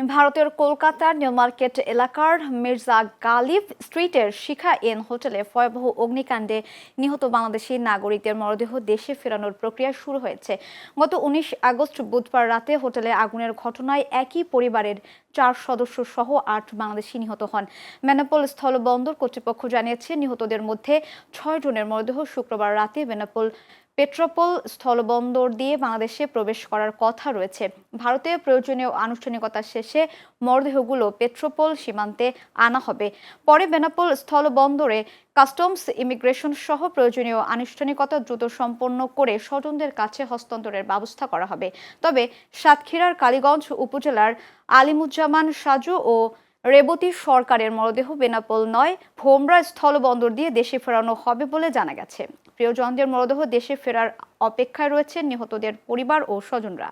ভারতের কলকাতার new market এলাকার মির্জা গালিব স্ট্রিটের শিখা ইন হোটেলে ভয়াবহ অগ্নিকাণ্ডে নিহত বাংলাদেশি নাগরিকদের মরদেহ দেশে ফেরানোর প্রক্রিয়া শুরু হয়েছে। গত ১৯ আগস্ট বুধবার রাতে হোটেলে আগুনের ঘটনায় একই পরিবারের ৪ সদস্য সহ ৮ বাংলাদেশি নিহত হন। বেনাপোল স্থলবন্দর কর্তৃপক্ষ জানিয়েছে, নিহতদের মধ্যে ৬ জনের মরদেহ শুক্রবার রাতে বেনাপোল পেট্রাপোল স্থলবন্দর দিয়ে বাংলাদেশে প্রবেশ করার কথা রয়েছে। ভারতে প্রয়োজনীয় আনুষ্ঠানিকতা শেষে মরদেহগুলো পেট্রাপোল সীমান্তে আনা হবে। পরে বেনাপোল স্থলবন্দরে কাস্টমস, ইমিগ্রেশন সহ প্রয়োজনীয় আনুষ্ঠানিকতা দ্রুত সম্পন্ন করে স্বজনদের কাছে হস্তান্তরের ব্যবস্থা করা হবে। তবে সাতক্ষীরার কালীগঞ্জ উপজেলার আলিমুজ্জামান সাজু ও রেবতী সরকারের মরদেহ বেনাপোল নয়, ভোমরা স্থলবন্দর দিয়ে দেশে ফেরানো হবে বলে জানা গেছে। প্রিয়জনদের মরদেহ দেশে ফেরার অপেক্ষায় রয়েছে নিহতদের পরিবার ও স্বজনরা।